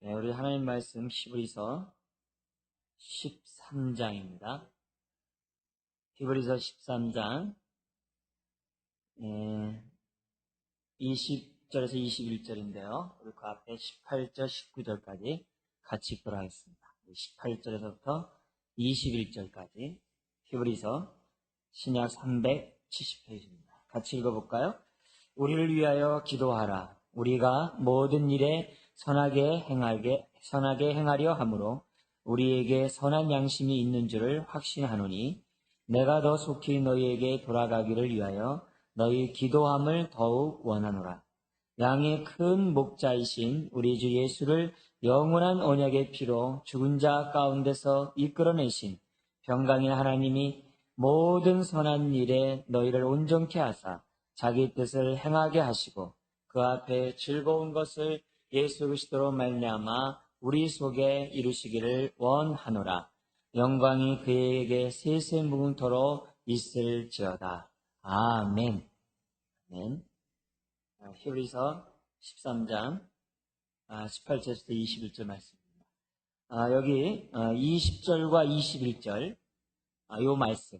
네, 우리 하나님 말씀 히브리서 13장입니다. 히브리서 13장 20절에서 21절인데요. 우리 그 앞에 18절, 19절까지 같이 읽도록 하겠습니다. 18절에서부터 21절까지 히브리서 신약 370페이지입니다. 같이 읽어볼까요? 우리를 위하여 기도하라. 우리가 모든 일에 선하게 행하려 함으로 우리에게 선한 양심이 있는 줄을 확신하노니 내가 더 속히 너희에게 돌아가기를 위하여 너희 기도함을 더욱 원하노라. 양의 큰 목자이신 우리 주 예수를 영원한 언약의 피로 죽은 자 가운데서 이끌어내신 평강의 하나님이 모든 선한 일에 너희를 온전케 하사 자기 뜻을 행하게 하시고 그 앞에 즐거운 것을 예수 그리스도로 말미암아 우리 속에 이루시기를 원하노라. 영광이 그에게 세세무궁토록 있을지어다. 아멘. 아멘. 히브리서 13장 18절에서 21절 말씀입니다. 여기 20절과 21절 요 말씀,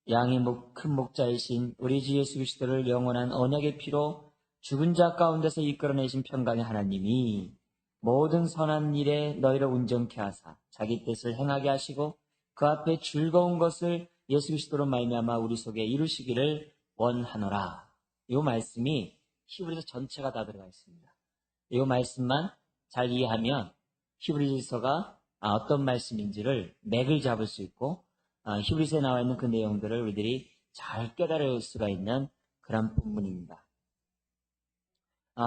양의 큰 목자이신 우리 주 예수 그리스도를 영원한 언약의 피로 죽은 자 가운데서 이끌어내신 평강의 하나님이 모든 선한 일에 너희를 온전케 하사 자기 뜻을 행하게 하시고 그 앞에 즐거운 것을 예수 그리스도로 말미암아 우리 속에 이루시기를 원하노라. 이 말씀이 히브리서 전체가 다 들어가 있습니다. 이 말씀만 잘 이해하면 히브리서가 어떤 말씀인지를 맥을 잡을 수 있고 히브리서에 나와 있는 그 내용들을 우리들이 잘 깨달을 수가 있는 그런 본문입니다.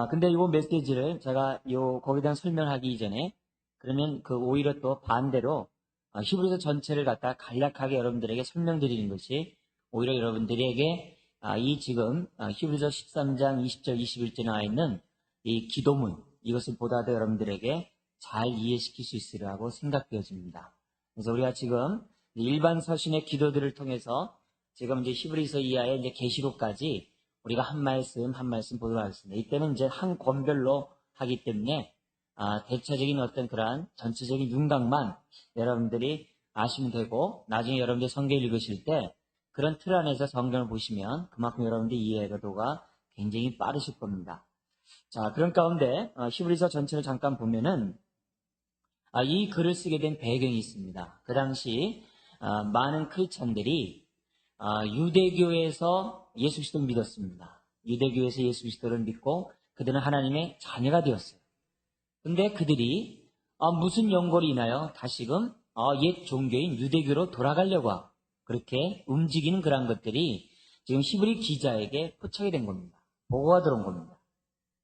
근데 이 메시지를 제가 거기에 대한 설명하기 이전에 그러면 오히려 또 반대로 히브리서 전체를 갖다 간략하게 여러분들에게 설명드리는 것이 오히려 여러분들에게 이 지금 히브리서 13장 20절 21절에 나와 있는 이 기도문 이것을 보다 더 여러분들에게 잘 이해시킬 수 있으리라고 생각되어집니다. 그래서 우리가 지금 일반 서신의 기도들을 통해서 지금 이제 히브리서 이하의 이제 계시록까지 우리가 한 말씀 한 말씀 보도록 하겠습니다. 이때는 이제 한 권별로 하기 때문에 대체적인 어떤 그러한 전체적인 윤곽만 여러분들이 아시면 되고 나중에 여러분들이 성경 읽으실 때 그런 틀 안에서 성경을 보시면 그만큼 여러분들이 이해도가 굉장히 빠르실 겁니다. 자, 그런 가운데 히브리서 전체를 잠깐 보면은 이 글을 쓰게 된 배경이 있습니다. 그 당시 많은 크리스찬들이 유대교에서 예수 그리스도를 믿었습니다. 유대교에서 예수 그리스도를 믿고 그들은 하나님의 자녀가 되었어요. 근데 그들이 무슨 연고로 인하여 다시금 옛 종교인 유대교로 돌아가려고 하고 그렇게 움직이는 그런 것들이 지금 히브리 기자에게 포착이 된 겁니다. 보고가 들어온 겁니다.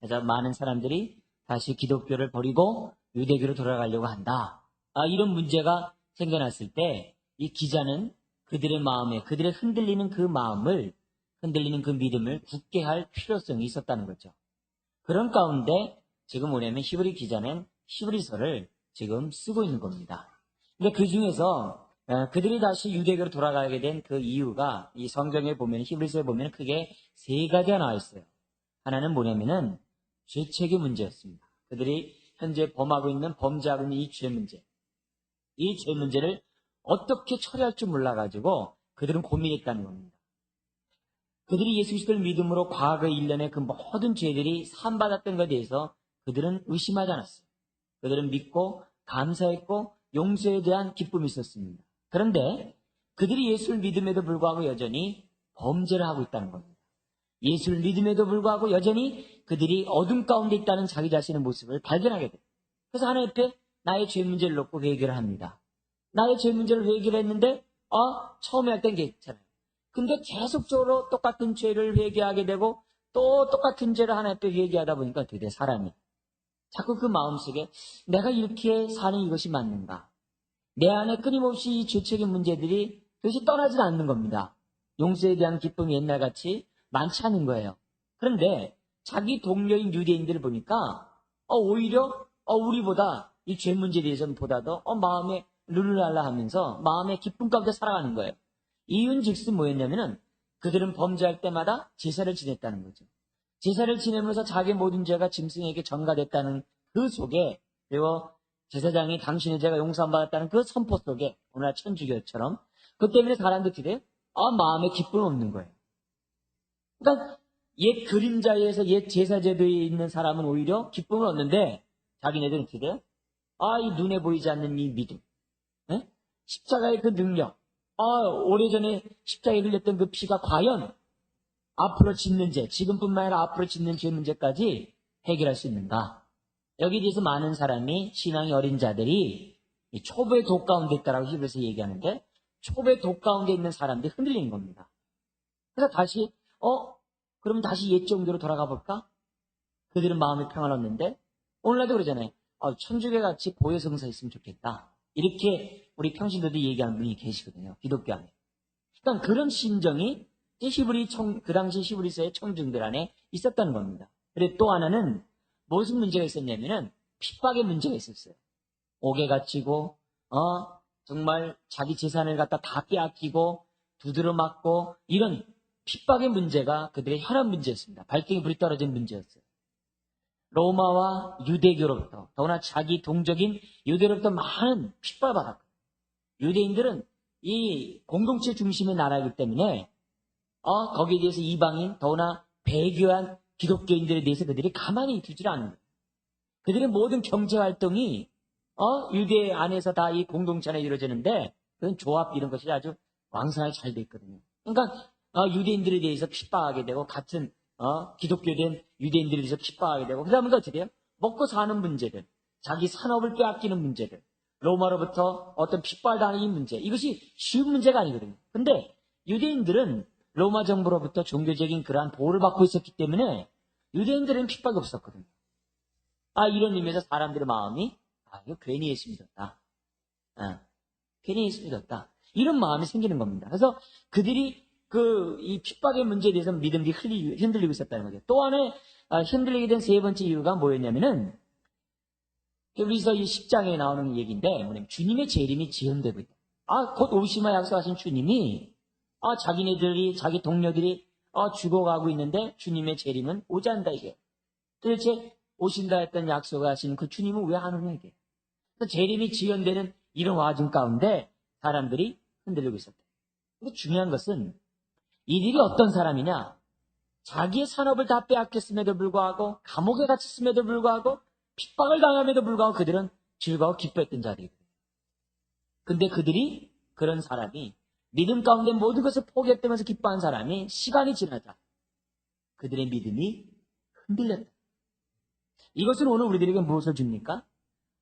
그래서 많은 사람들이 다시 기독교를 버리고 유대교로 돌아가려고 한다. 이런 문제가 생겨났을 때 이 기자는 그들의 마음에 그들의 흔들리는 그 마음을 흔들리는 그 믿음을 굳게 할 필요성이 있었다는 거죠. 그런 가운데 지금 뭐냐면 히브리 기자는 히브리서를 지금 쓰고 있는 겁니다. 근데 그 중에서 그들이 다시 유대교로 돌아가게 된 그 이유가 이 성경에 보면 히브리서에 보면 크게 세 가지가 나와 있어요. 하나는 뭐냐면은 죄책의 문제였습니다. 그들이 현재 범하고 있는 범죄하고 있는 이 죄 문제. 이 죄 문제를 어떻게 처리할 줄 몰라가지고 그들은 고민했다는 겁니다. 그들이 예수 그리스도를 믿음으로 과거 일련의 그 모든 죄들이 사함받았던 것에 대해서 그들은 의심하지 않았어요. 그들은 믿고 감사했고 용서에 대한 기쁨이 있었습니다. 그런데 그들이 예수를 믿음에도 불구하고 여전히 범죄를 하고 있다는 겁니다. 예수를 믿음에도 불구하고 여전히 그들이 어둠 가운데 있다는 자기 자신의 모습을 발견하게 돼요. 그래서 하나님 앞에 나의 죄 문제를 놓고 회개를 합니다. 나의 죄 문제를 회개를 했는데 처음에 할 땐 괜찮아요. 근데 계속적으로 똑같은 죄를 회개하게 되고 또 똑같은 죄를 하나님 앞에 회개하다 보니까 어떻게 돼? 사람이 자꾸 그 마음속에 내가 이렇게 사는 이것이 맞는가? 내 안에 끊임없이 이 죄책의 문제들이 도대체 떠나질 않는 겁니다. 용서에 대한 기쁨이 옛날같이 많지 않은 거예요. 그런데 자기 동료인 유대인들을 보니까 오히려 우리보다 이 죄 문제에 대해서는 보다도 마음에 룰루랄라 하면서 마음의 기쁨 가운데 살아가는 거예요. 이윤즉슨 뭐였냐면은 그들은 범죄할 때마다 제사를 지냈다는 거죠. 제사를 지내면서 자기 모든 죄가 짐승에게 전가됐다는 그 속에 그리고 제사장이 당신의 죄가 용서받았다는 그 선포 속에 오늘날 천주교처럼 그 때문에 사람들이 마음에 기쁨이 없는 거예요. 그러니까 옛 그림자에서 옛 제사제도에 있는 사람은 오히려 기쁨을 얻는데 자기네들은 어떻게 돼요? 이 눈에 보이지 않는 이 믿음, 예? 십자가의 그 능력, 오래전에 십자가에 흘렸던 그 피가 과연 앞으로 짓는 죄, 지금뿐만 아니라 앞으로 짓는 죄 문제까지 해결할 수 있는가? 여기에 대해서 많은 사람이, 신앙이 어린 자들이 이 초보의 독 가운데 있다라고 히브리서 얘기하는데 초보의 독 가운데 있는 사람들이 흔들리는 겁니다. 그래서 다시 그럼 다시 옛 종교로 돌아가 볼까? 그들은 마음의 평안을 얻는데 오늘날도 그러잖아요. 천주교 같이 보혜성사 있으면 좋겠다. 이렇게 우리 평신도들이 얘기하는 분이 계시거든요. 기독교 안에. 그러니까 그런 심정이 그 당시 히브리서의 청중들 안에 있었다는 겁니다. 그리고 또 하나는 무슨 문제가 있었냐면은 핍박의 문제가 있었어요. 옥에 갇히고 정말 자기 재산을 갖다 다 빼앗기고 두드러 맞고 이런 핍박의 문제가 그들의 혈안 문제였습니다. 발등에 불이 떨어진 문제였어요. 로마와 유대교로부터 더구나 자기 동족인 유대로부터 많은 핍박을 받았거든요. 유대인들은 이 공동체 중심의 나라이기 때문에 거기에 대해서 이방인 더구나 배교한 기독교인들에 대해서 그들이 가만히 두질 않는 거예요. 그들의 모든 경제활동이 유대 안에서 다 이 공동체 안에 이루어지는데 그런 조합 이런 것이 아주 왕성하게 잘 돼 있거든요. 그러니까 유대인들에 대해서 핍박하게 되고 같은 기독교된 유대인들에 대해서 핍박하게 되고 그러다 보니까 어떻게 돼요? 먹고 사는 문제들, 자기 산업을 빼앗기는 문제들, 로마로부터 어떤 핍박을 당하는 이 문제, 이것이 쉬운 문제가 아니거든요. 근데 유대인들은 로마 정부로부터 종교적인 그러한 보호를 받고 있었기 때문에 유대인들은 핍박이 없었거든요. 이런 의미에서 사람들의 마음이 이거 괜히 예수 믿었다. 괜히 예수 믿었다. 이런 마음이 생기는 겁니다. 그래서 그들이 이 핍박의 문제에 대해서 믿음이 흔들리고 있었다는 거죠. 또 하나의 흔들리게 된 세 번째 이유가 뭐였냐면은 여기서 이 10장에 나오는 얘기인데 뭐냐면 주님의 재림이 지연되고 있다. 곧 오시마 약속하신 주님이 자기네들이 자기 동료들이 죽어가고 있는데 주님의 재림은 오지 않는다 이게. 도대체 오신다 했던 약속하신 그 주님은 왜 안 오냐 이게. 재림이 지연되는 이런 와중 가운데 사람들이 흔들리고 있었다. 근데 중요한 것은 이들이 어떤 사람이냐? 자기의 산업을 다 빼앗겼음에도 불구하고 감옥에 갇혔음에도 불구하고 핍박을 당함에도 불구하고 그들은 즐거워 기뻐했던 자들이거든요. 근데 그런 사람이 믿음 가운데 모든 것을 포기했다면서 기뻐한 사람이 시간이 지나자 그들의 믿음이 흔들렸다. 이것은 오늘 우리들에게 무엇을 줍니까?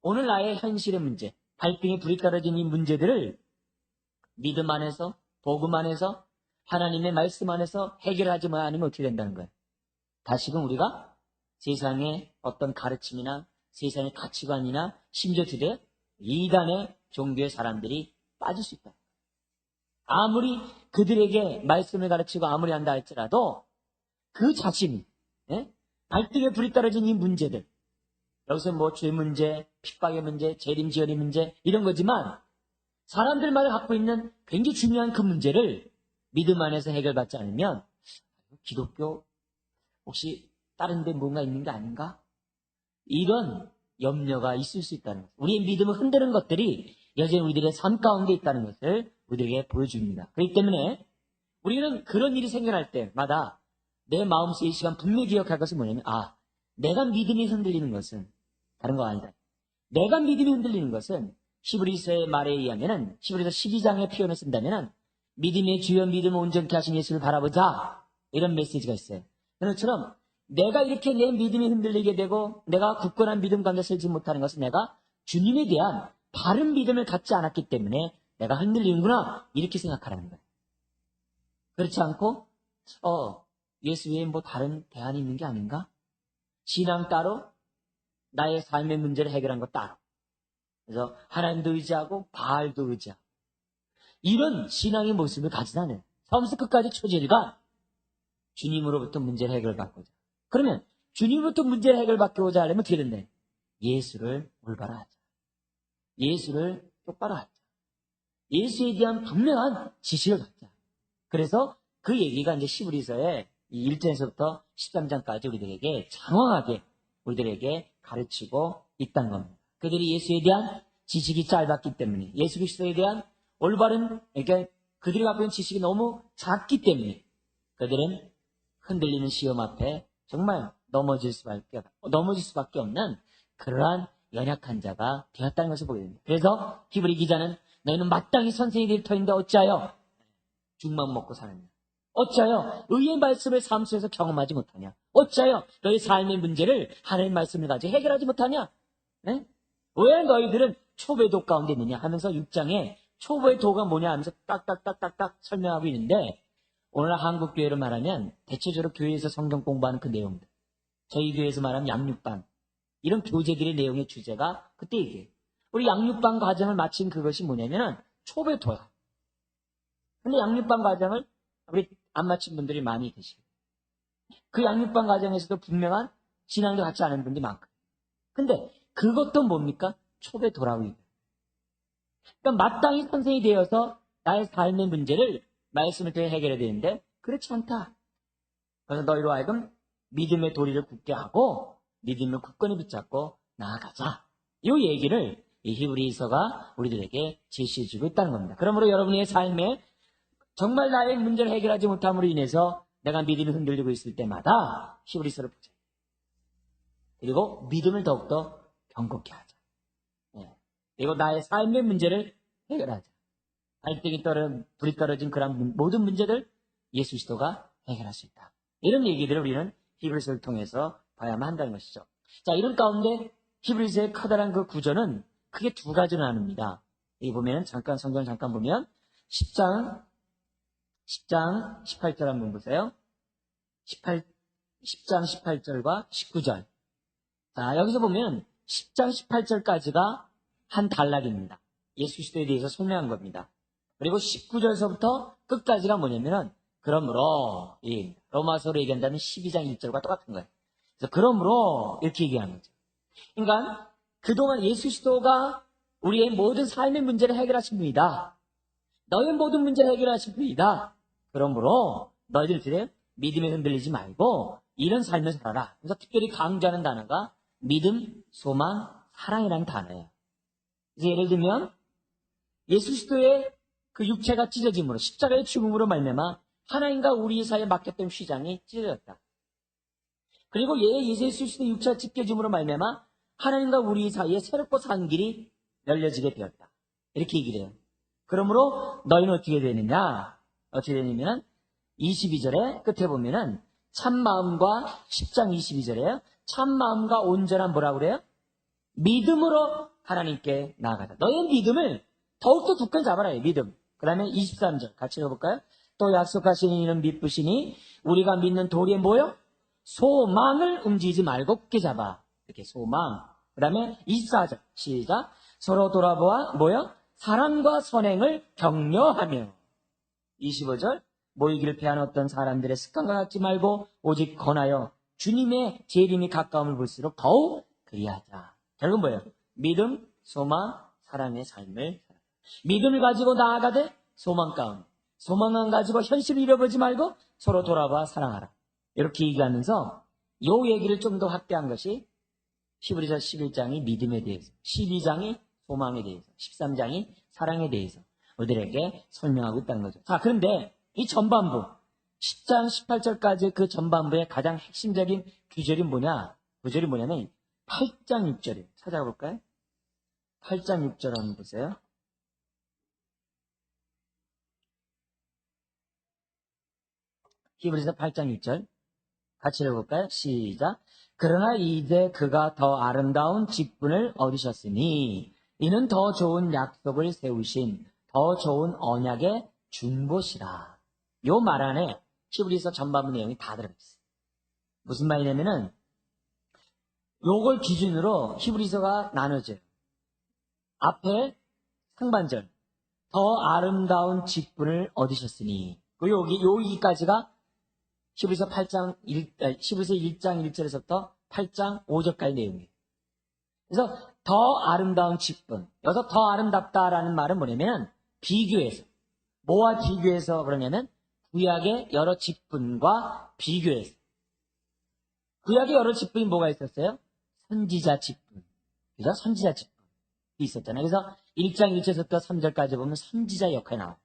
오늘 나의 현실의 문제, 발등에 불이 떨어진 이 문제들을 믿음 안에서, 복음 안에서, 하나님의 말씀 안에서 해결하지 않으면 어떻게 된다는 거예요? 다시금 우리가 세상의 어떤 가르침이나 세상의 가치관이나 심지어 주대 이단의 종교의 사람들이 빠질 수 있다. 아무리 그들에게 말씀을 가르치고 아무리 한다 할지라도 그 자신이 발등에 불이 떨어진 이 문제들, 여기서 죄 문제, 핍박의 문제, 재림지연의 문제 이런 거지만 사람들마다 갖고 있는 굉장히 중요한 그 문제를 믿음 안에서 해결받지 않으면 기독교 혹시 다른 데 뭔가 있는 게 아닌가? 이런 염려가 있을 수 있다는 것. 우리의 믿음을 흔드는 것들이 여전히 우리들의 삶 가운데 있다는 것을 우리에게 보여줍니다. 그렇기 때문에 우리는 그런 일이 생겨날 때마다 내 마음속에 이 시간 분명히 기억할 것은 뭐냐면 내가 믿음이 흔들리는 것은 다른 거 아니다. 내가 믿음이 흔들리는 것은 히브리서의 말에 의하면은 히브리서 12장의 표현을 쓴다면은 믿음의 주여 믿음을 온전케 하신 예수를 바라보자 이런 메시지가 있어요. 그런 것처럼 내가 이렇게 내 믿음이 흔들리게 되고 내가 굳건한 믿음 가운데 서지 못하는 것은 내가 주님에 대한 바른 믿음을 갖지 않았기 때문에 내가 흔들리는구나 이렇게 생각하라는 거예요. 그렇지 않고 예수 외에 다른 대안이 있는 게 아닌가? 신앙 따로 나의 삶의 문제를 해결한 것 따로. 그래서 하나님도 의지하고 바알도 의지하고 이런 신앙의 모습을 가지다는 처음부터 끝까지 초질과 주님으로부터 문제를 해결받고자. 그러면 주님으로부터 문제를 해결받고자 하려면 어떻게 된대? 예수를 올바로 하자. 예수를 똑바로 하자. 예수에 대한 분명한 지식을 갖자. 그래서 그 얘기가 이제 히브리서의 1장에서부터 13장까지 우리들에게 장황하게 우리들에게 가르치고 있다는 겁니다. 그들이 예수에 대한 지식이 짧았기 때문에, 예수 그리스도에 대한 올바른, 그러니까 그들이 갖고 있는 지식이 너무 작기 때문에 그들은 흔들리는 시험 앞에 정말 넘어질 수밖에 없는 그러한 연약한 자가 되었다는 것을 보게 됩니다. 그래서 히브리 기자는 너희는 마땅히 선생이 될 터인데 어찌하여 죽만 먹고 사느냐? 어찌하여 의의 말씀을 삶 속에서 경험하지 못하냐? 어찌하여 너희 삶의 문제를 하나님의 말씀을 가지고 해결하지 못하냐? 네? 왜 너희들은 초보의 도 가운데 있느냐 하면서 6장에 초보의 도가 뭐냐 하면서 딱딱딱딱딱 설명하고 있는데, 오늘 한국 교회로 말하면 대체적으로 교회에서 성경 공부하는 그 내용들, 저희 교회에서 말하면 양육반, 이런 교재들의 내용의 주제가 그때 얘기해요. 우리 양육반 과정을 마친 그것이 뭐냐면은 초보의 도야. 근데 양육반 과정을 우리 안 마친 분들이 많이 계시고, 그 양육반 과정에서도 분명한 신앙도 같지 않은 분들이 많고, 근데 그것도 뭡니까? 초보의 도라고 얘기해요. 그러니까 마땅히 선생이 되어서 나의 삶의 문제를 말씀을 통해 해결해야 되는데 그렇지 않다. 그래서 너희로 하여금 믿음의 도리를 굳게 하고 믿음을 굳건히 붙잡고 나아가자. 이 얘기를 이 히브리서가 우리들에게 제시해주고 있다는 겁니다. 그러므로 여러분의 삶에 정말 나의 문제를 해결하지 못함으로 인해서 내가 믿음이 흔들리고 있을 때마다 히브리서를 보자. 그리고 믿음을 더욱더 견고케 하자. 그리고 나의 삶의 문제를 해결하자. 갈등이 불이 떨어진 그런 모든 문제들 예수 그리스도가 해결할 수 있다. 이런 얘기들을 우리는 히브리서를 통해서 봐야만 한다는 것이죠. 자, 이런 가운데 히브리서의 커다란 그 구조는 크게 두 가지로 나눕니다. 여기 보면 잠깐 성경을 잠깐 보면 10장 18절 한번 보세요. 10장 18절과 19절. 자, 여기서 보면 10장 18절까지가 한 단락입니다. 예수 그리스도에 대해서 설명한 겁니다. 그리고 19절서부터 끝까지가 뭐냐면은 그러므로, 이 로마서로 얘기한다면 12장 1절과 똑같은 거예요. 그래서 그러므로 이렇게 얘기하는 거죠. 그러니까 그동안 예수 그리스도가 우리의 모든 삶의 문제를 해결하신 분이다. 너의 모든 문제를 해결하신 분이다. 그러므로 너희들 그래 믿음에 흔들리지 말고 이런 삶을 살아라. 그래서 특별히 강조하는 단어가 믿음, 소망, 사랑이라는 단어예요. 그래서 예를 들면 예수 그리스도의 그 육체가 찢어짐으로, 십자가의 죽음으로 말미암아 하나님과 우리 사이에 막혔던 휘장이 찢어졌다. 그리고 예수 그리스도의 육체가 찢겨짐으로 말미암아 하나님과 우리 사이에 새롭고 산 길이 열려지게 되었다. 이렇게 얘기를 해요. 그러므로 너희는 어떻게 되느냐? 어떻게 되냐면 22절에 끝에 보면은 참마음과 10장 22절에요. 참마음과 온전한 뭐라고 그래요? 믿음으로 하나님께 나아가자. 너의 믿음을 더욱더 굳건히 잡아라. 믿음. 그 다음에 23절 같이 읽어볼까요? 또 약속하신 이는 믿으시니 우리가 믿는 도리에 뭐요? 소망을 움직이지 말고 굳게 잡아. 이렇게 소망. 그 다음에 24절 시작. 서로 돌아보아 뭐요? 사랑과 선행을 격려하며. 25절 모이기를 패한 어떤 사람들의 습관과 같지 말고 오직 권하여 주님의 재림이 가까움을 볼수록 더욱 그리하자. 결국은 뭐예요? 믿음, 소망, 사랑의 삶을 살아. 믿음을 가지고 나아가되 소망 가운데, 소망만 가지고 현실을 잃어버리지 말고 서로 돌아봐 사랑하라. 이렇게 얘기하면서 이 얘기를 좀 더 확대한 것이 히브리서 11장이 믿음에 대해서, 12장이 소망에 대해서, 13장이 사랑에 대해서 우리들에게 설명하고 있다는 거죠. 자, 그런데 이 전반부 10장 18절까지 그 전반부의 가장 핵심적인 구절이 뭐냐면 8장 6절이에요. 찾아볼까요? 8장 6절 한번 보세요. 히브리서 8장 6절 같이 읽어볼까요? 시작. 그러나 이제 그가 더 아름다운 직분을 얻으셨으니 이는 더 좋은 약속을 세우신 더 좋은 언약의 중보시라. 요 말 안에 히브리서 전반부 내용이 다 들어있어요. 무슨 말이냐면은 요걸 기준으로 히브리서가 나눠져요. 앞에 상반절 더 아름다운 직분을 얻으셨으니 여기까지가 히브리서 1장 1절에서부터 8장 5절까지 내용이에요. 그래서 더 아름다운 직분, 여기서 더 아름답다라는 말은 뭐냐면 비교해서, 뭐와 비교해서 그러냐면 구약의 여러 직분과 비교해서. 구약의 여러 직분이 뭐가 있었어요? 선지자 직분. 그죠? 선지자 직분. 있었잖아요. 그래서 1장 1절부터 3절까지 보면 선지자 역할이 나와요.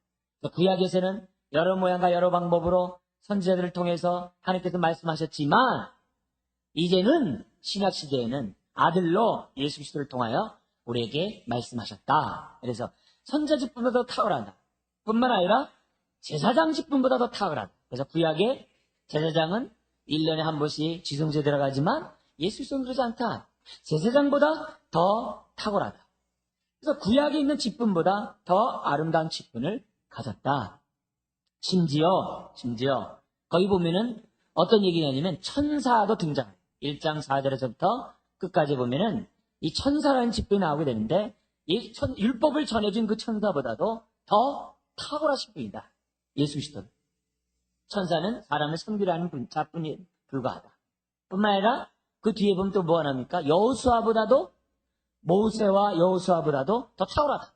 구약에서는 여러 모양과 여러 방법으로 선지자들을 통해서 하나님께서 말씀하셨지만 이제는 신약 시대에는 아들로 예수 그리스도를 통하여 우리에게 말씀하셨다. 그래서 선지자 직분보다 더 탁월하다. 뿐만 아니라 제사장 직분보다 더 탁월하다. 그래서 구약의 제사장은 1년에 한 번씩 지성소에 들어가지만 예수 그리스도는 그러지 않다. 제사장보다 더 탁월하다. 그래서 구약에 있는 직분보다 더 아름다운 직분을 가졌다. 심지어 거기 보면은 어떤 얘기냐면 천사도 등장해요. 1장 4절에서부터 끝까지 보면은 이 천사라는 직분이 나오게 되는데 이 율법을 전해준 그 천사보다도 더 탁월하신 분이다. 예수 그리스도. 천사는 사람을 섬기라는 자뿐이 불과하다. 뿐만 아니라 그 뒤에 보면 또 뭐 하나입니까? 모세와 여호수아보다도 더 탁월하다.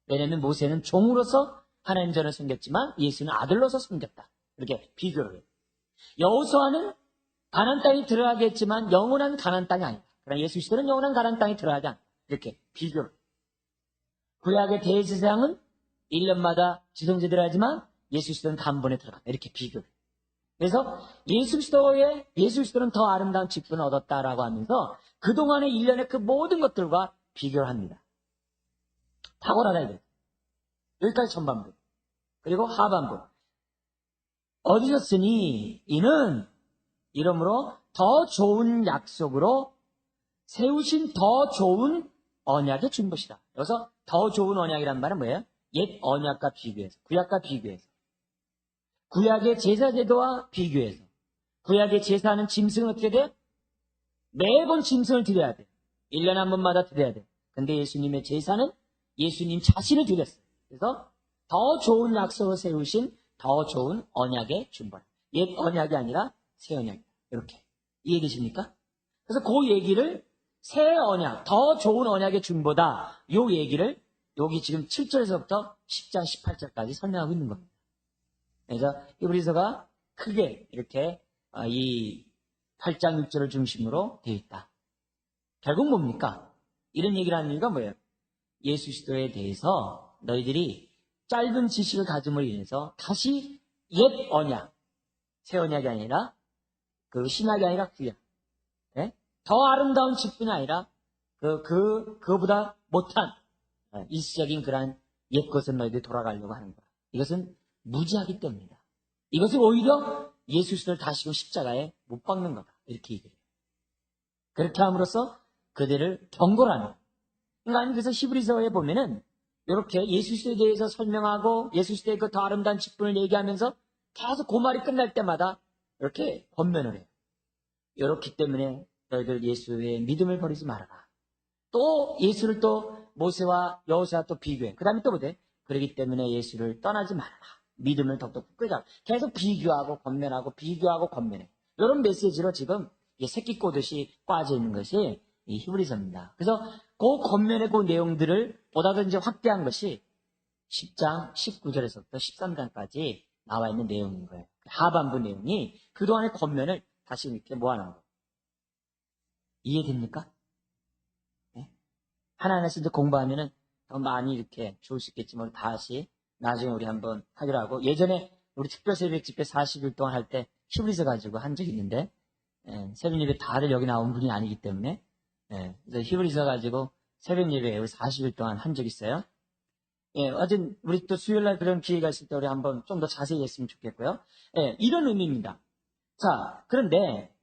왜냐하면 모세는 종으로서 하나님 전을 섬겼지만 예수는 아들로서 섬겼다. 이렇게 비교를 해요. 여호수아는 가나안 땅에 들어가겠지만 영원한 가나안 땅이 아니다. 그러나 예수 그리스도는 영원한 가나안 땅에 들어가지 않다. 이렇게 비교를 해요. 구약의 대제사장은 1년마다 지성소에 들어가지만 예수 그리스도는 단번에 들어간다. 이렇게 비교를 해요. 그래서 예수 그리스도는 더 아름다운 직분을 얻었다라고 하면서 그동안의 1년의 그 모든 것들과 비교를 합니다. 탁월하다 이거예요. 여기까지 전반부. 그리고 하반부. 얻으셨으니 이는 이러므로 더 좋은 약속으로 세우신 더 좋은 언약의 준것이다. 여기서 더 좋은 언약이란 말은 뭐예요? 옛 언약과 비교해서, 구약과 비교해서. 구약의 제사제도와 비교해서. 구약의 제사는 짐승은 어떻게 돼요? 매번 짐승을 드려야 돼요. 1년에 한 번마다 드려야 돼요. 근데 예수님의 제사는 예수님 자신을 드렸어요. 그래서 더 좋은 약속을 세우신 더 좋은 언약의 준벌. 옛 언약이 아니라 새 언약이다. 이렇게. 이해되십니까? 그래서 그 얘기를 새 언약, 더 좋은 언약의 준보다 요 얘기를 여기 지금 7절에서부터 10장 18절까지 설명하고 있는 겁니다. 그래서 히브리서가 크게 이렇게 이 8장 6절을 중심으로 되어 있다. 결국 뭡니까? 이런 얘기를 하는 이유가 뭐예요? 예수 그리스도에 대해서 너희들이 짧은 지식을 가짐으로 인해서 다시 옛 언약, 새 언약이 아니라 그 신약이 아니라 구약, 네? 더 아름다운 직분이 아니라 그거보다 못한 일시적인 그러한 옛 것은 너희들이 돌아가려고 하는 거야. 이것은 무지하기 때문이다. 이것은 오히려 예수 그리스도를 다시금 십자가에 못 박는 거다. 이렇게 얘기해요. 그렇게 함으로써 그들을 경고하는 거예요. 그러니까 그래서 히브리서에 보면은 이렇게 예수 그리스도에 대해서 설명하고 예수 그리스도의 그 더 아름다운 직분을 얘기하면서 계속 그 말이 끝날 때마다 이렇게 권면을 해요. 이렇기 때문에 너희들 예수의 믿음을 버리지 말아라. 또 예수를 또 모세와 여호수아와 또 비교해. 그 다음에 또 뭐래? 그러기 때문에 예수를 떠나지 말아라. 믿음을 더욱더 굳게 잡아. 계속 비교하고 권면해. 이런 메시지로 지금 새끼 꼬듯이 빠져 있는 것이 이 히브리서입니다. 그래서 그 권면의 그 내용들을 보다 더 이제 확대한 것이 10장 19절에서부터 13장까지 나와 있는 내용인 거예요. 하반부 내용이 그동안의 권면을 다시 이렇게 모아놓은 거예요. 이해됩니까? 네? 하나하나씩 이제 공부하면은 더 많이 이렇게 좋을 수 있겠지만 다시 나중에 우리 한번 하기로 하고, 예전에 우리 특별 새벽 집회 40일 동안 할 때 히브리서 가지고 한 적이 있는데, 새벽 예배 다들 여기 나온 분이 아니기 때문에, 그래서 히브리서 가지고 새벽 예배 40일 동안 한 적 있어요. 어쨌든 우리 또 수요일날 그런 기회가 있을 때 우리 한번 좀 더 자세히 했으면 좋겠고요. 이런 의미입니다. 자, 그런데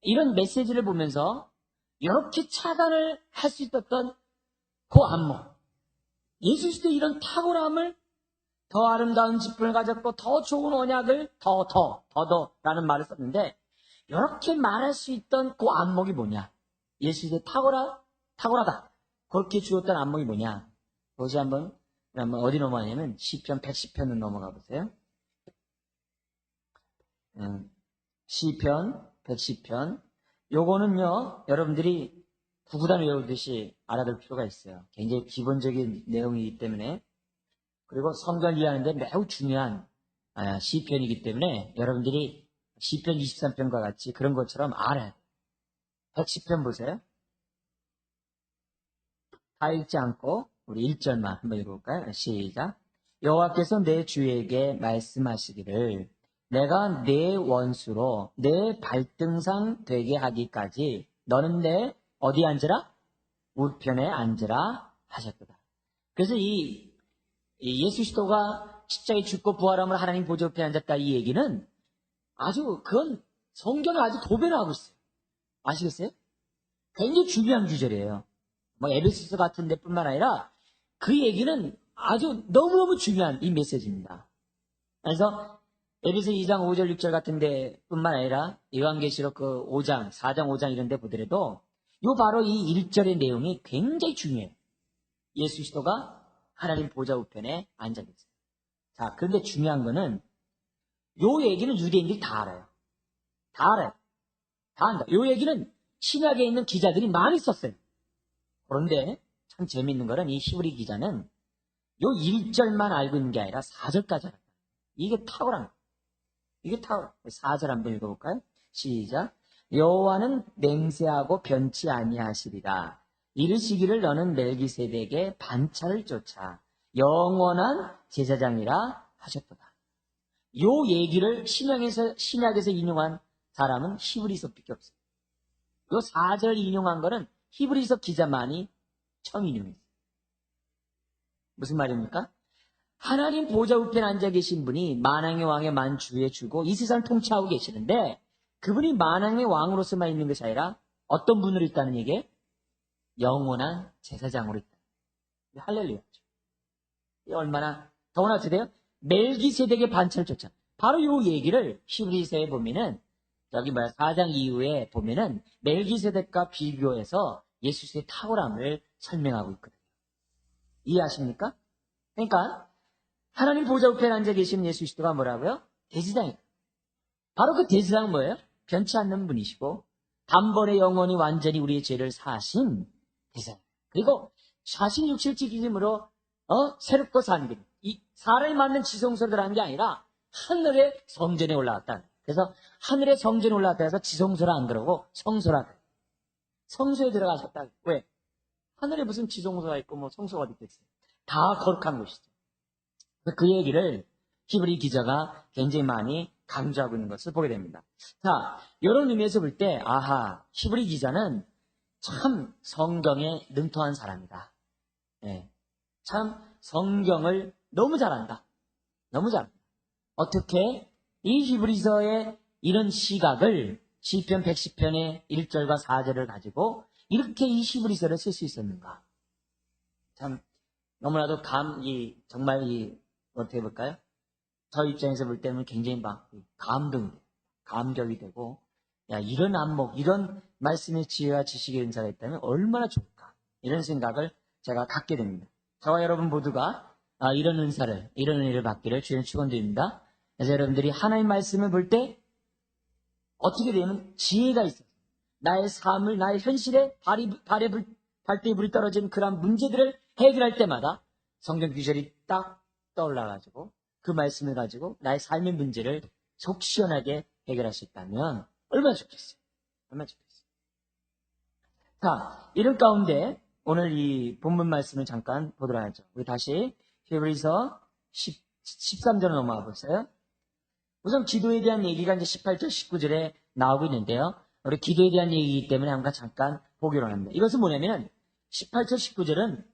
이런 메시지를 보면서 이렇게 차단을 할 수 있었던 그 안목, 예수 그리스도의 이런 탁월함을, 더 아름다운 직분을 가졌고 더 좋은 언약을 더라는 말을 썼는데, 이렇게 말할 수 있던 그 안목이 뭐냐? 예수 그리스도의 탁월하다. 그렇게 주었던 안목이 뭐냐? 그것이 한번 어디 넘어가냐면 시편 110편을 넘어가 보세요. 시편 110편. 요거는요, 여러분들이 구구단 외우듯이 알아둘 필요가 있어요. 굉장히 기본적인 내용이기 때문에, 그리고 성경을 이해하는데 매우 중요한 시편이기 때문에 여러분들이 시편 23편과 같이 그런 것처럼 알아야 돼요. 110편 보세요. 다 읽지 않고 우리 1절만 한번 읽어볼까요? 시작. 여호와께서 내 주에게 말씀하시기를 내가 내 원수로 내 발등상 되게 하기까지 너는 내 어디 앉으라? 우편에 앉으라 하셨도다. 그래서 이 예수 그리스도가 십자가에 죽고 부활함을 하나님 보좌 옆에 앉았다 이 얘기는 아주 그건 성경에 아주 도배하고 있어요. 아시겠어요? 굉장히 중요한 구절이에요. 뭐 에베소서 같은 데뿐만 아니라 그 얘기는 아주 너무너무 중요한 이 메시지입니다. 그래서 에베소 2장 5절 6절 같은 데뿐만 아니라 요한계시록 그 5장 4장 5장 이런 데 보더라도 요 바로 이 1절의 내용이 굉장히 중요해요. 예수 그리스도가 하나님 보좌 우편에 앉아 계세요. 자, 그런데 중요한 거는 요 얘기는 유대인들이 다 알아요. 다 알아요. 다 안다. 요 얘기는 신약에 있는 기자들이 많이 썼어요. 그런데 참 재밌는 거는 이 히브리 기자는 요 1절만 알고 있는 게 아니라 4절까지 알아요. 이게 탁월한 거예요. 이게 탁월한 거예요. 4절 한번 읽어볼까요? 시작. 여호와는 맹세하고 변치 아니하시리라. 이르시기를 너는 멜기세덱의 반차를 쫓아 영원한 제사장이라 하셨도다. 요 얘기를 신약에서 인용한 사람은 히브리서밖에 없어요. 요 4절 인용한 거는 히브리서 기자만이 처음 인용했어요. 무슨 말입니까? 하나님 보좌 우편에 앉아 계신 분이 만왕의 왕의 만주의 주고 이 세상을 통치하고 계시는데 그분이 만왕의 왕으로서만 있는 것이 아니라 어떤 분으로 있다는 얘기예요? 영원한 제사장으로 있다. 할렐루야죠. 이 얼마나 더구나 어떻게돼요? 멜기세덱의 반차를 쫓아. 바로 이 얘기를 히브리서에 보면은 여기 4장 이후에 보면은 멜기세덱과 비교해서 예수의 탁월함을 설명하고 있거든요. 이해하십니까? 그러니까 하나님 보좌 우편에 앉아 계신 예수 그리스도가 뭐라고요? 대제사장이에요. 바로 그 대제사장은 뭐예요? 변치 않는 분이시고 단번에 영원히 완전히 우리의 죄를 사하신 대제사장. 그리고 자신 육체를 지키심으로 새롭고 산 길. 이 사람이 만든 지성소를 들어간 게 아니라 하늘의 성전에 올라갔다. 그래서 하늘의 성전에 올라갔다 해서 지성소라 안 그러고 성소라 그래요. 성소에 들어가셨다. 왜? 하늘에 무슨 지성소가 있고 뭐 성소가 어디 있겠어요. 다 거룩한 곳이죠. 그 얘기를 히브리 기자가 굉장히 많이 강조하고 있는 것을 보게 됩니다. 자, 이런 의미에서 볼 때 아하, 히브리 기자는 참 성경에 능통한 사람이다. 네. 참 성경을 너무 잘한다. 너무 잘한다. 어떻게 이 히브리서의 이런 시각을 시편 110편의 1절과 4절을 가지고 이렇게 이 히브리서를 쓸 수 있었는가? 참 너무나도 정말 어떻게 볼까요? 저 입장에서 볼 때는 굉장히 막 감격이 되고, 야, 이런 안목, 이런 말씀의 지혜와 지식의 은사가 있다면 얼마나 좋을까? 이런 생각을 제가 갖게 됩니다. 저와 여러분 모두가 이런 은혜를 받기를 주님 축원드립니다. 그래서 여러분들이 하나님 말씀을 볼 때 어떻게 되면 지혜가 있어요. 나의 삶을, 나의 현실에 발대에 불이 떨어진 그런 문제들을 해결할 때마다 성경 구절이 딱 떠올라가지고 그 말씀을 가지고 나의 삶의 문제를 속 시원하게 해결할 수 있다면 얼마나 좋겠어요. 얼마나 좋겠어요. 자, 이런 가운데 오늘 이 본문 말씀을 잠깐 보도록 하죠. 우리 다시 히브리서 13절로 넘어가 보세요. 우선 기도에 대한 얘기가 이제 18절, 19절에 나오고 있는데요. 우리 기도에 대한 얘기이기 때문에 한번 잠깐 보기로 합니다. 이것은 뭐냐면 18절, 19절은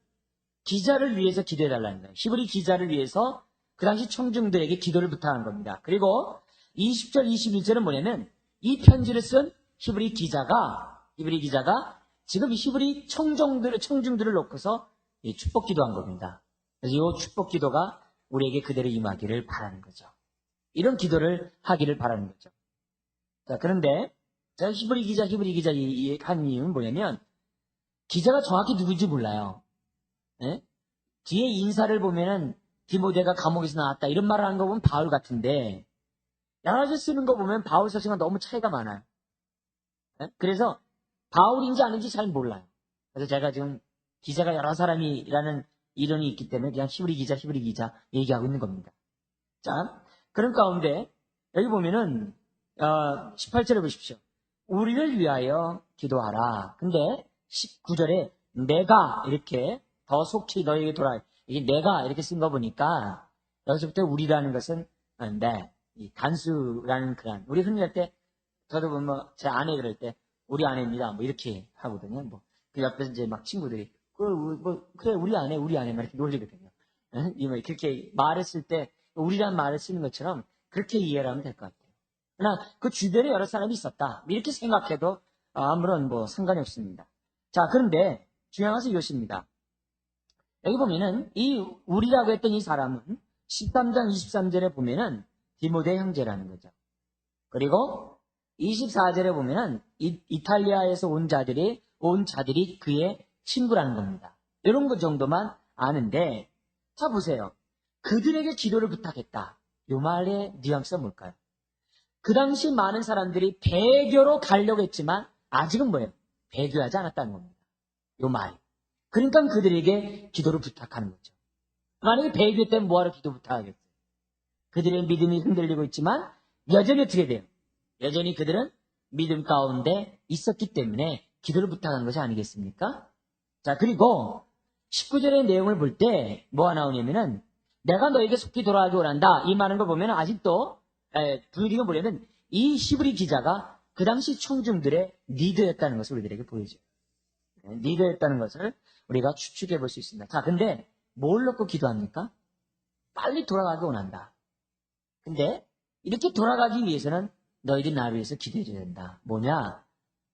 기자를 위해서 기도해달라는 거예요. 히브리 기자를 위해서 그 당시 청중들에게 기도를 부탁한 겁니다. 그리고 20절, 21절은 뭐냐면 이 편지를 쓴 히브리 기자가 지금 이 히브리 청중들을 놓고서 축복 기도한 겁니다. 그래서 이 축복 기도가 우리에게 그대로 임하기를 바라는 거죠. 이런 기도를 하기를 바라는 거죠. 자, 그런데 제가 히브리 기자 한 이유는 뭐냐면 기자가 정확히 누구인지 몰라요. 네? 뒤에 인사를 보면은 디모데가 감옥에서 나왔다 이런 말을 하는 거 보면 바울 같은데 여러 가지 쓰는 거 보면 바울 서신과 너무 차이가 많아요. 네? 그래서 바울인지 아닌지 잘 몰라요. 그래서 제가 지금 기자가 여러 사람이라는 이론이 있기 때문에 그냥 히브리 기자 얘기하고 있는 겁니다. 자, 그런 가운데 여기 보면은 18절에 보십시오. 우리를 위하여 기도하라. 근데 19절에 내가 이렇게 더 속히 너에게 돌아 이게 내가 이렇게 쓴 거 보니까 여기서부터 우리라는 것은 네, 이 단수라는 그런 우리 흔히 할 때 저도 뭐 제 아내 그럴 때 우리 아내입니다 뭐 이렇게 하거든요. 뭐 그 옆에서 이제 막 친구들이 그래 우리 아내 막 이렇게 놀리거든요. 뭐 그렇게 말했을 때 우리란 말을 쓰는 것처럼 그렇게 이해를 하면 될 것 같아요. 그러나 그 주변에 여러 사람이 있었다 이렇게 생각해도 아무런 뭐 상관이 없습니다. 자, 그런데 중요한 것은 이것입니다. 여기 보면은 이 우리라고 했던 이 사람은 13장 23절에 보면은 디모데 형제라는 거죠. 그리고 24절에 보면은 이탈리아에서 온 자들이 그의 친구라는 겁니다. 이런 것 정도만 아는데 자 보세요. 그들에게 기도를 부탁했다. 이 말의 뉘앙스가 뭘까요? 그 당시 많은 사람들이 배교로 가려고 했지만 아직은 뭐예요? 배교하지 않았다는 겁니다. 이 말이. 그러니까 그들에게 기도를 부탁하는 거죠. 만약에 배교 때문에 뭐하러 기도 부탁하겠어요? 그들의 믿음이 흔들리고 있지만 여전히 어떻게 돼요? 여전히 그들은 믿음 가운데 있었기 때문에 기도를 부탁한 것이 아니겠습니까? 자, 그리고 19절의 내용을 볼 때 뭐가 나오냐면은 내가 너에게 속히 돌아가기 원한다. 이 말하는 걸 보면 아직도 분위기가 뭐냐면 이 히브리 기자가 그 당시 청중들의 리더였다는 것을 우리들에게 보여줘요. 리더였다는 것을 우리가 추측해 볼 수 있습니다. 자, 근데 뭘 놓고 기도합니까? 빨리 돌아가기 원한다. 근데 이렇게 돌아가기 위해서는 너희들이 나를 위해서 기도해줘야 된다. 뭐냐?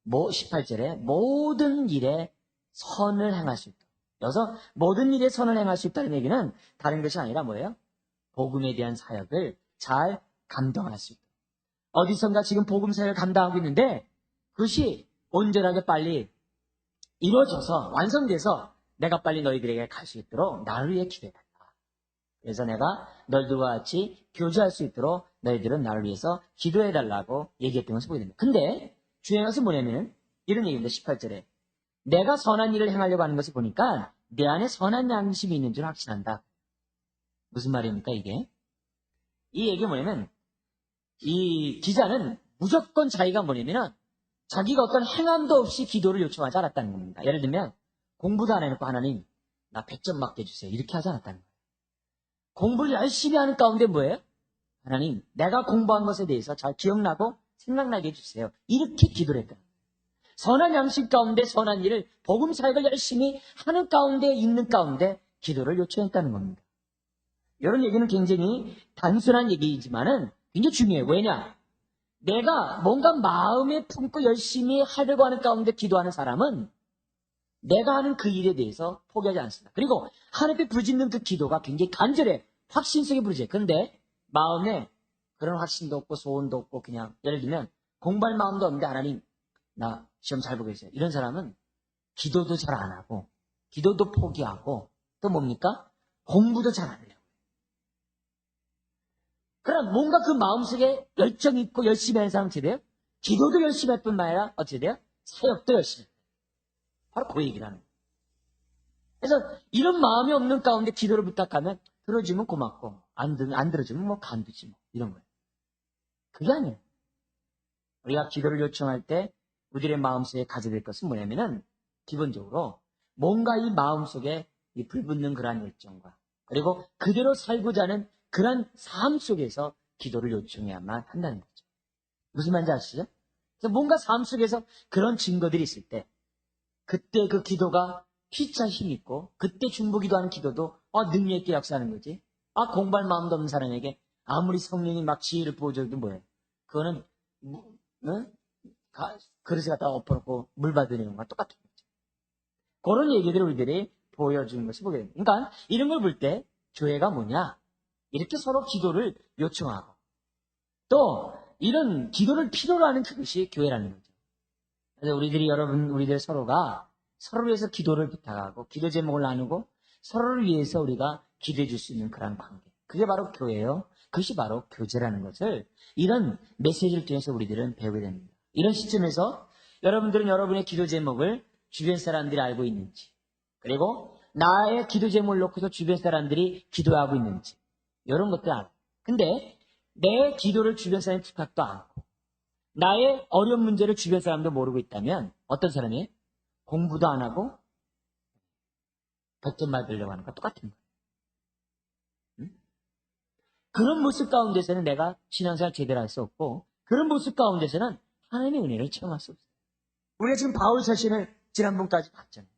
18절에 모든 일에 선을 행할 수 있다. 여기서 모든 일에 선을 행할 수 있다는 얘기는 다른 것이 아니라 뭐예요? 복음에 대한 사역을 잘 감당할 수 있다. 어디선가 지금 복음 사역을 감당하고 있는데 그것이 온전하게 빨리 이루어져서 완성돼서 내가 빨리 너희들에게 갈 수 있도록 나를 위해 기도해달라. 그래서 내가 너희들과 같이 교제할 수 있도록 너희들은 나를 위해서 기도해달라고 얘기했던 것을 보게 됩니다. 근데 중요한 것은 뭐냐면 이런 얘기입니다. 18절에 내가 선한 일을 행하려고 하는 것을 보니까 내 안에 선한 양심이 있는 줄 확신한다. 무슨 말입니까 이게? 이 얘기가 뭐냐면 이 기자는 무조건 자기가 뭐냐면 자기가 어떤 행함도 없이 기도를 요청하지 않았다는 겁니다. 예를 들면 공부도 안 해놓고 하나님 나 100점 맞게 해주세요. 이렇게 하지 않았다는 거예요. 공부를 열심히 하는 가운데 뭐예요? 하나님 내가 공부한 것에 대해서 잘 기억나고 생각나게 해주세요. 이렇게 기도를 했다. 선한 양식 가운데 선한 일을 복음 사역을 열심히 하는 가운데 있는 가운데 기도를 요청했다는 겁니다. 이런 얘기는 굉장히 단순한 얘기이지만은 굉장히 중요해요. 왜냐? 내가 뭔가 마음에 품고 열심히 하려고 하는 가운데 기도하는 사람은 내가 하는 그 일에 대해서 포기하지 않습니다. 그리고 하나님께 부르짖는 그 기도가 굉장히 간절해. 확신성이 부르짖어요. 그런데 마음에 그런 확신도 없고 소원도 없고 그냥 예를 들면 공부할 마음도 없는데 하나님 나 시험 잘 보고 있어요. 이런 사람은 기도도 잘 안 하고 기도도 포기하고 또 뭡니까? 공부도 잘 안 해요. 그럼 뭔가 그 마음속에 열정이 있고 열심히 하는 사람은 어떻게 돼요? 기도도 열심히 할 뿐만 아니라 어떻게 돼요? 사역도 열심히 해요. 바로 그 얘기라는 거예요. 그래서 이런 마음이 없는 가운데 기도를 부탁하면 들어주면 고맙고 안 들어주면 뭐 간두지 뭐 이런 거예요. 그게 아니에요. 우리가 기도를 요청할 때 우리의 마음속에 가져야 될 것은 뭐냐면은 기본적으로 뭔가 이 마음속에 이 불붙는 그러한 열정과 그리고 그대로 살고자 하는 그러한 삶 속에서 기도를 요청해야만 한다는 거죠. 무슨 말인지 아시죠? 그래서 뭔가 삶 속에서 그런 증거들이 있을 때 그때 그 기도가 피차 힘있고 그때 중보기도하는 기도도 능력 있게 역사하는 거지. 공부할 마음도 없는 사람에게 아무리 성령이 막 지혜를 부어줘도 뭐예요? 그거는 그릇에 갖다가 엎어놓고 물 받으려는 거랑 똑같은 거죠. 그런 얘기들을 우리들이 보여주는 것을 보게 됩니다. 그러니까 이런 걸 볼 때 교회가 뭐냐? 이렇게 서로 기도를 요청하고 또 이런 기도를 필요로 하는 그것이 교회라는 거죠. 그래서 우리들 서로가 서로를 위해서 기도를 부탁하고 기도 제목을 나누고 서로를 위해서 우리가 기도해 줄 수 있는 그런 관계. 그게 바로 교회예요. 그것이 바로 교제라는 것을 이런 메시지를 통해서 우리들은 배우게 됩니다. 이런 시점에서 여러분들은 여러분의 기도 제목을 주변 사람들이 알고 있는지 그리고 나의 기도 제목을 놓고서 주변 사람들이 기도하고 있는지 이런 것들 알아요. 근데 내 기도를 주변 사람이 부탁도 않고 나의 어려운 문제를 주변 사람도 모르고 있다면 어떤 사람이 공부도 안 하고 100점 받으려고 하는 거 똑같은 거예요. 응? 그런 모습 가운데서는 내가 신앙생활 제대로 할 수 없고, 그런 모습 가운데서는 하나님의 은혜를 체험할 수 없어요. 우리가 지금 바울 서신을 지난번까지 봤잖아요.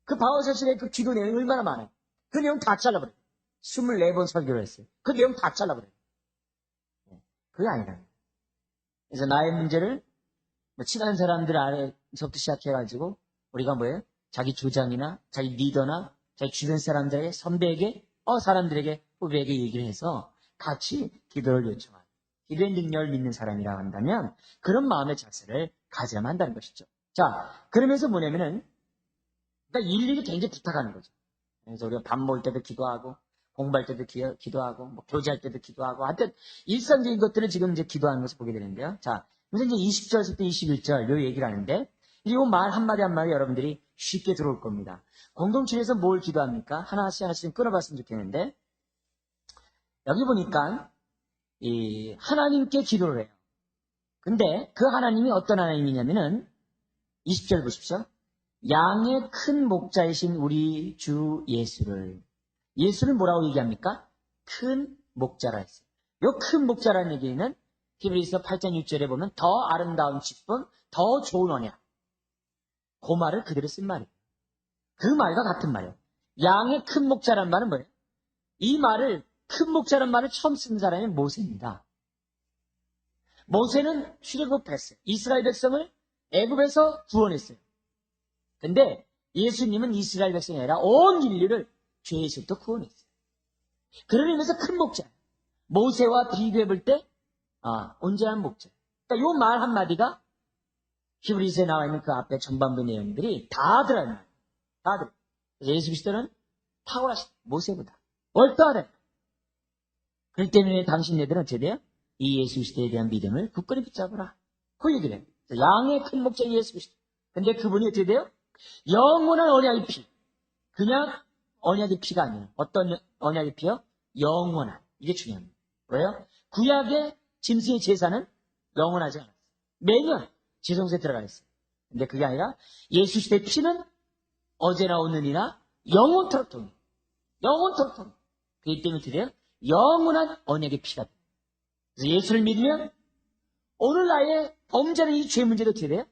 그 바울 서신의 그 기도 내용이 얼마나 많아요. 그 내용 다 잘라버려요. 24번 설교를 했어요. 그 내용 다 잘라버려요. 그게 아니라. 그래서 나의 문제를 친한 사람들 아래서부터 시작해가지고 우리가 뭐예요? 자기 조장이나 자기 리더나 자기 주변 사람들에게, 선배에게, 사람들에게, 후배에게 얘기를 해서 같이 기도를 요청하는, 기도의 능력을 믿는 사람이라고 한다면 그런 마음의 자세를 가져야만 한다는 것이죠. 자, 그러면서 뭐냐면은 그러니까 일일이 굉장히 부탁하는 거죠. 그래서 우리가 밥 먹을 때도 기도하고, 공부할 때도 기도하고, 뭐 교제할 때도 기도하고, 하여튼 일상적인 것들을 지금 이제 기도하는 것을 보게 되는데요. 자, 그래서 이제 20절부터 21절 요 얘기를 하는데, 이 말 한마디 한마디 여러분들이 쉽게 들어올 겁니다. 공동체에서 뭘 기도합니까? 하나씩 하나씩 좀 끊어봤으면 좋겠는데, 여기 보니까 이 하나님께 기도를 해요. 근데 그 하나님이 어떤 하나님이냐면은 20절 보십시오. 양의 큰 목자이신 우리 주 예수를 뭐라고 얘기합니까? 큰 목자라 했어요. 이 큰 목자라는 얘기는 히브리서 8장 6절에 보면 더 아름다운 직분, 더 좋은 언약. 그 말을 그대로 쓴 말이에요. 그 말과 같은 말이에요. 양의 큰 목자란 말은 뭐예요? 이 말을, 큰 목자란 말을 처음 쓴 사람이 모세입니다. 모세는 출애굽했어요. 이스라엘 백성을 애굽에서 구원했어요. 근데 예수님은 이스라엘 백성이 아니라 온 인류를 죄에서부터 구원했어요. 그런 의미에서 큰 목자. 모세와 비교해 볼 때, 온전한 목자. 그러니까 요 말 한마디가 히브리서에 나와 있는 그 앞에 전반부 내용들이 다 들어요. 다 들어요. 예수 그리스도는 탁월하시다. 모세보다. 월등하다. 그렇기 때문에 당신네들은 어떻게 돼요? 이 예수 그리스도에 대한 믿음을 굳건히 붙잡으라. 그 얘기를 해요. 양의 큰 목자인 예수 그리스도. 근데 그분이 어떻게 돼요? 영원한 언약의 피. 그냥 언약의 피가 아니에요. 어떤 언약의 피요? 영원한. 이게 중요합니다. 왜요? 구약의 짐승의 제사는 영원하지 않았어요. 매년 지성소에 들어가 있어요. 근데 그게 아니라 예수 그리스도의 피는 어제나 오늘이나 영원토록 통해. 영원토록 통해. 그렇기 때문에 어떻게 돼요? 영원한 언약의 피가 돼요. 그래서 예수를 믿으면 오늘 나의 범죄는 이 죄 문제도 어떻게 돼요?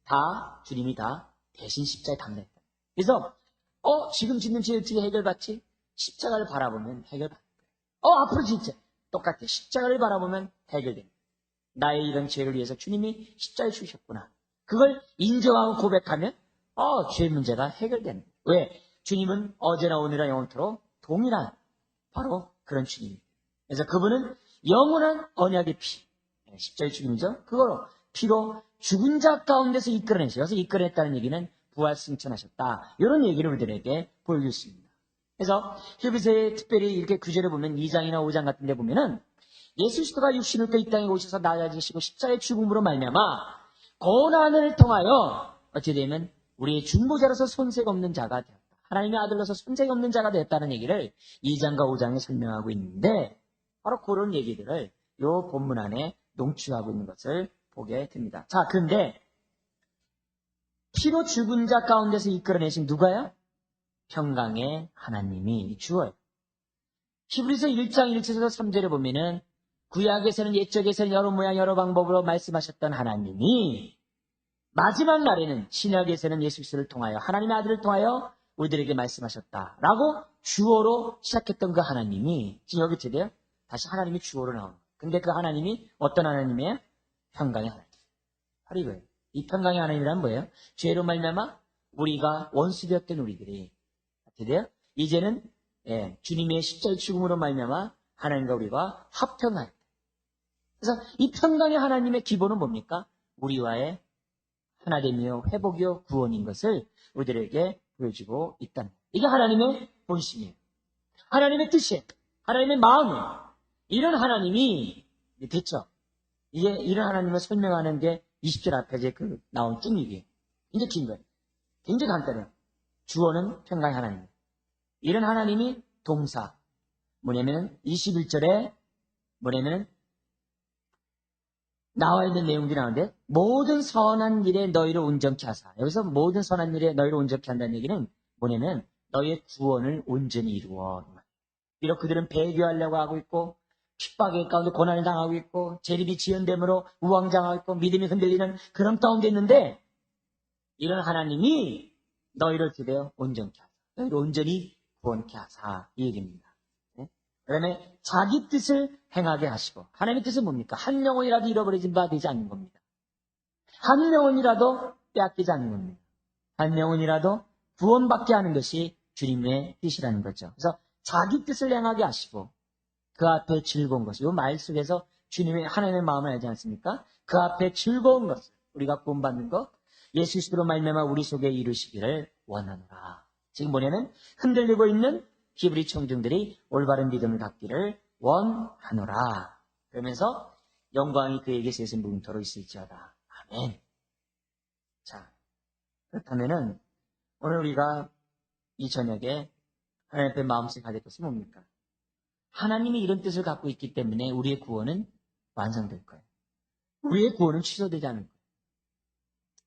다 주님이 다 대신 십자가에 담당했다. 그래서 지금 짓는 죄 어떻게 해결받지? 십자가를 바라보면 해결받는 거예요. 앞으로 진짜 똑같아. 십자가를 바라보면 해결됩니다. 나의 이런 죄를 위해서 주님이 십자가에 죽으셨구나. 그걸 인정하고 고백하면 죄 문제가 해결되는 거예요. 왜? 주님은 어제나 오늘이나 영원토록 동일한 바로 그런 주님입니다. 그래서 그분은 영원한 언약의 피, 십자가의 죽음이죠. 그거로 피로 죽은 자 가운데서 이끌어내셔서 여기서 이끌어냈다는 얘기는 부활 승천하셨다. 이런 얘기를 우리들에게 보여주습니다. 그래서 히브리서에 특별히 이렇게 구절을 보면 2장이나 5장 같은 데 보면은 예수 그리스도가 육신을 이 땅에 오셔서 나아지시고 십자가의 죽음으로 말미암아 고난을 통하여 어찌 되면 우리의 중보자로서 손색 없는 자가 되었다. 하나님의 아들로서 손색 없는 자가 되었다는 얘기를 2장과 5장에 설명하고 있는데 바로 그런 얘기들을 이 본문 안에 농축하고 있는 것을 보게 됩니다. 자, 그런데 피로 죽은 자 가운데서 이끌어내신 누가요? 평강의 하나님이 주어요. 히브리서 1장 1절에서 3절에 보면은 구약에서는 옛적에서는 여러 모양 여러 방법으로 말씀하셨던 하나님이 마지막 날에는 신약에서는 예수 그리스도를 통하여 하나님의 아들을 통하여 우리들에게 말씀하셨다라고 주어로 시작했던 그 하나님이 지금 여기 어떻게 돼요? 다시 하나님이 주어로 나오는 거예요. 근데 그 하나님이 어떤 하나님이에요? 평강의 하나님. 바로 이거예요. 이 평강의 하나님이란 뭐예요? 죄로 말미암아 우리가 원수되었던 우리들이 어떻게 돼요? 이제는 주님의 십자가의 죽음으로 말미암아 하나님과 우리가 화평할 때. 그래서 이 평강의 하나님의 기본은 뭡니까? 우리와의 하나됨이요 회복이요 구원인 것을 우리들에게 보여주고 있다는 거예요. 이게 하나님의 본심이에요. 하나님의 뜻이에요. 하나님의 마음이에요. 이런 하나님이 됐죠. 이게 이런 하나님을 설명하는 게 20절 앞에 이제 나온 쭉 얘기예요. 굉장히 긴 거예요. 굉장히 간단해요. 주어는 평강의 하나님. 이런 하나님이 동사. 뭐냐면 21절에 뭐냐면 나와 있는 내용들이 나오는데 모든 선한 일에 너희를 온전케 하사. 여기서 모든 선한 일에 너희를 온전케 한다는 얘기는 뭐냐면 너희의 구원을 온전히 이루어. 비록 그들은 배교하려고 하고 있고 핍박의 가운데 고난을 당하고 있고 재림이 지연됨으로 우왕좌왕하고 있고 믿음이 흔들리는 그런 가운데 있는데 이런 하나님이 너희를 드디어 온전케 하사 너희를 온전히 구원케 하사 이 얘기입니다. 네? 그 다음에 자기 뜻을 행하게 하시고 하나님의 뜻은 뭡니까? 한 영혼이라도 잃어버리진 바 되지 않는 겁니다. 한 영혼이라도 빼앗기지 않는 겁니다. 한 영혼이라도 구원받게 하는 것이 주님의 뜻이라는 거죠. 그래서 자기 뜻을 행하게 하시고 그 앞에 즐거운 것, 이 말 속에서 주님의 하나님의 마음을 알지 않습니까? 그 앞에 즐거운 것을 우리가 구원받는 것, 예수 그리스도로 말미암아 우리 속에 이루시기를 원하노라. 지금 뭐냐면 흔들리고 있는 히브리 청중들이 올바른 믿음을 갖기를 원하노라. 그러면서 영광이 그에게 세신 무궁토록 있을지어다. 아멘. 자, 그렇다면은 오늘 우리가 이 저녁에 하나님 앞에 마음속에 가질 것이 뭡니까? 하나님이 이런 뜻을 갖고 있기 때문에 우리의 구원은 완성될 거예요. 우리의 구원은 취소되지 않을 거예요.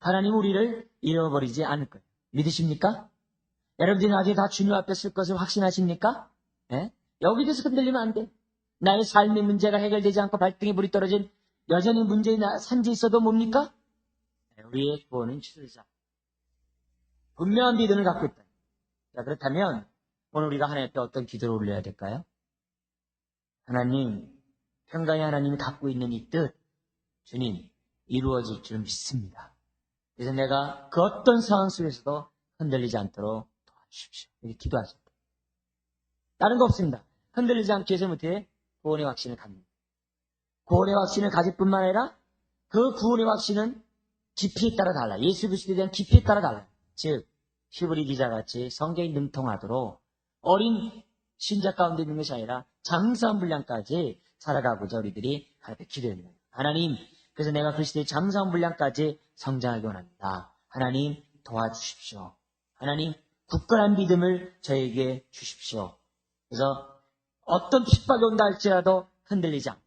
하나님은 우리를 잃어버리지 않을 거예요. 믿으십니까? 여러분들이 나중에 다 주님 앞에 쓸 것을 확신하십니까? 네? 여기 대해서 흔들리면 안 돼. 나의 삶의 문제가 해결되지 않고 발등에 불이 떨어진 여전히 문제의 산지 있어도 뭡니까? 네, 우리의 구원은 취소되지 않아요. 분명한 믿음을 갖고 있다. 자, 그렇다면 오늘 우리가 하나님 앞에 어떤 기도를 올려야 될까요? 하나님, 평강의 하나님이 갖고 있는 이 뜻, 주님, 이루어질 줄 믿습니다. 그래서 내가 그 어떤 상황 속에서도 흔들리지 않도록 도와주십시오. 이렇게 기도하셨다. 다른 거 없습니다. 흔들리지 않기 위해서 못해 구원의 확신을 갖는. 구원의 확신을 가질 뿐만 아니라 그 구원의 확신은 깊이에 따라 달라요. 예수 그리스도에 대한 깊이에 따라 달라요. 즉, 히브리 기자같이 성경이 능통하도록 어린 신자 가운데 있는 것이 아니라 장사한 분량까지 살아가고자 우리들이 하나님께 기도해야 돼요. 하나님, 그래서 내가 그리스도의 장사한 분량까지 성장하기 원합니다. 하나님 도와주십시오. 하나님 굳건한 믿음을 저에게 주십시오. 그래서 어떤 핍박이 온다 할지라도 흔들리지 않고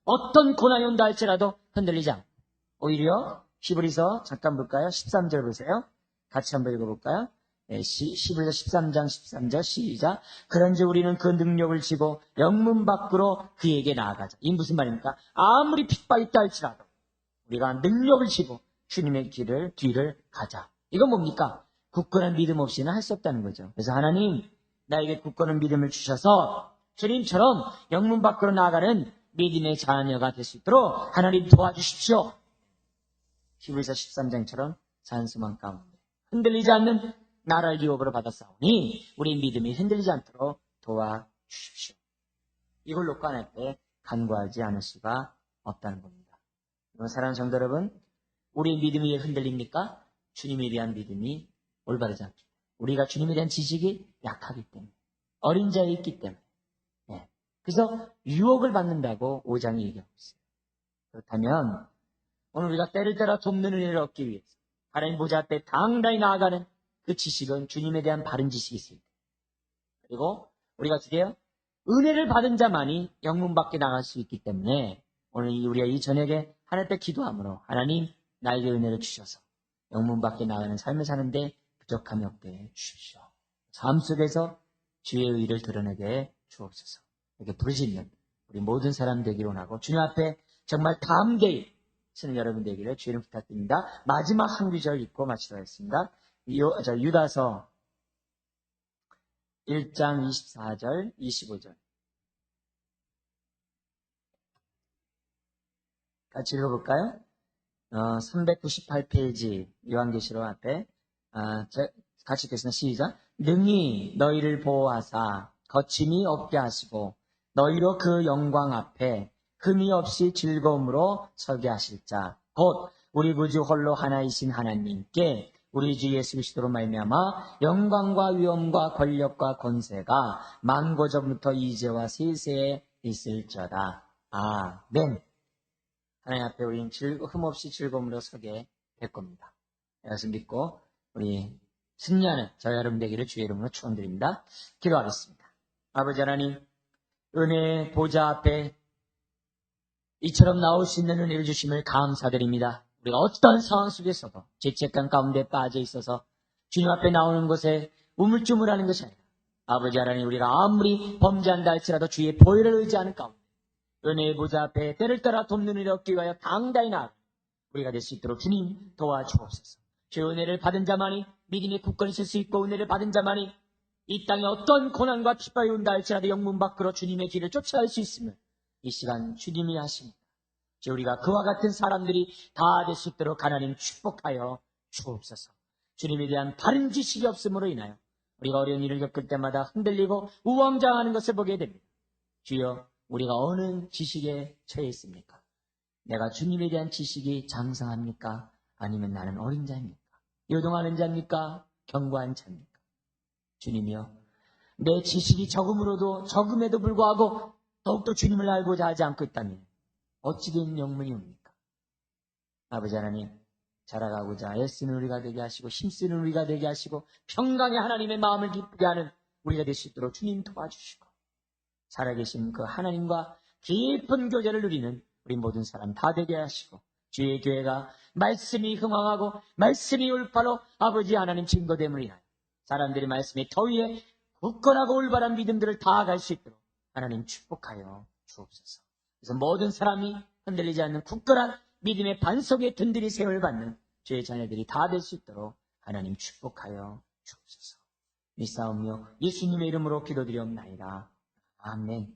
어떤 고난이 온다 할지라도 흔들리지 않고 오히려 히브리서 잠깐 볼까요? 13절 보세요. 같이 한번 읽어볼까요? 히브리서 13장 13절 시작. 그런즉 우리는 그 능력을 지고 영문 밖으로 그에게 나아가자. 이 무슨 말입니까? 아무리 핍박이 있다 할지라도 우리가 능력을 지고 주님의 뒤를 가자. 이건 뭡니까? 굳건한 믿음 없이는 할 수 없다는 거죠. 그래서 하나님, 나에게 굳건한 믿음을 주셔서 주님처럼 영문 밖으로 나아가는 믿음의 자녀가 될 수 있도록 하나님 도와주십시오. 히브리서 13장처럼 산수만 가운데 흔들리지 않는 나라를 유업으로 받았사오니 우리 믿음이 흔들리지 않도록 도와주십시오. 이걸 놓고 하나님께 간구하지 않을 수가 없다는 겁니다. 사랑하는 성도 여러분, 우리의 믿음이 왜 흔들립니까? 주님에 대한 믿음이 올바르지 않기 때문에. 우리가 주님에 대한 지식이 약하기 때문에. 어린 자에 있기 때문에. 네. 그래서 유혹을 받는다고 5장이 얘기하고 있어요. 그렇다면 오늘 우리가 때를 따라 돕는 은혜를 얻기 위해서 하나님 보좌 앞에 당당히 나아가는 그 지식은 주님에 대한 바른 지식이 있습니다. 그리고 우리가 드디어 은혜를 받은 자만이 영문 밖에 나갈 수 있기 때문에 오늘 우리가 이 저녁에 하나님 앞에 기도함으로 하나님 나에게 은혜를 주셔서 영문 밖에 나가는 삶을 사는데 부족함이 없게 해주십시오. 삶 속에서 주의 의를 드러내게 주옵소서. 이렇게 부르짖는 우리 모든 사람 되기를 원하고 주님 앞에 정말 담대히 쓰는 여러분 되기를 주의를 부탁드립니다. 마지막 한 구절 읽고 마치도록 하겠습니다. 유다서 1장 24절 25절 같이 읽어볼까요? 398페이지 요한계시록 앞에 같이 읽겠습니다. 시작. 능히 너희를 보호하사 거침이 없게 하시고 너희로 그 영광 앞에 흠이 없이 즐거움으로 서게 하실 자 곧 우리 구주 홀로 하나이신 하나님께 우리 주 예수 그리스도로 말미암아 영광과 위엄과 권력과 권세가 만고전부터 이제와 세세에 있을지어다. 아멘. 하나님 앞에 우리는 흠없이 즐거움으로 서게 될 겁니다. 이것을 믿고 우리 승리하는 저희 여러분 되기를 주의 이름으로 축원드립니다. 기도하겠습니다. 아버지 하나님, 은혜의 보좌 앞에 이처럼 나올 수 있는 은혜를 주심을 감사드립니다. 우리가 어떤 상황 속에서도 죄책감 가운데 빠져 있어서 주님 앞에 나오는 것에 우물쭈물하는 것이 아니라 아버지 하나님, 우리가 아무리 범죄한다 할지라도 주의 보혈을 의지하는 가운데 은혜의 보좌 앞에 때를 따라 돕는 일을 얻기 위하여 당당히 나아가 우리가 될 수 있도록 주님 도와주옵소서. 주의 은혜를 받은 자만이 믿음의 굳건히 설 수 있고, 은혜를 받은 자만이 이 땅에 어떤 고난과 핍박이 온다 할지라도 영문 밖으로 주님의 길을 쫓아갈 수 있음을 이 시간 주님이 하십니다. 주, 우리가 그와 같은 사람들이 다 될 수 있도록 하나님 축복하여 주옵소서. 주님에 대한 바른 지식이 없음으로 인하여 우리가 어려운 일을 겪을 때마다 흔들리고 우왕좌왕하는 것을 보게 됩니다. 주여, 우리가 어느 지식에 처해 있습니까? 내가 주님에 대한 지식이 장성합니까? 아니면 나는 어린 자입니까? 요동하는 자입니까? 견고한 자입니까? 주님이여, 내 지식이 적음에도 불구하고 더욱더 주님을 알고자 하지 않고 있다면 어찌 된 영문이 옵니까? 아버지 하나님, 자라가고자 애쓰는 우리가 되게 하시고 힘쓰는 우리가 되게 하시고 평강의 하나님의 마음을 기쁘게 하는 우리가 될 수 있도록 주님 도와주시고, 살아계신 그 하나님과 깊은 교제를 누리는 우리 모든 사람 다 되게 하시고, 주의 교회가 말씀이 흥황하고 말씀이 올바로 아버지 하나님 증거됨을 인하여 사람들이 말씀의 더위에 굳건하고 올바른 믿음들을 다 갈 수 있도록 하나님 축복하여 주옵소서. 그래서 모든 사람이 흔들리지 않는 굳건한 믿음의 반석에 든든히 세월 받는 주의 자녀들이 다 될 수 있도록 하나님 축복하여 주옵소서. 믿사오며 예수님의 이름으로 기도드리옵나이다. 아멘.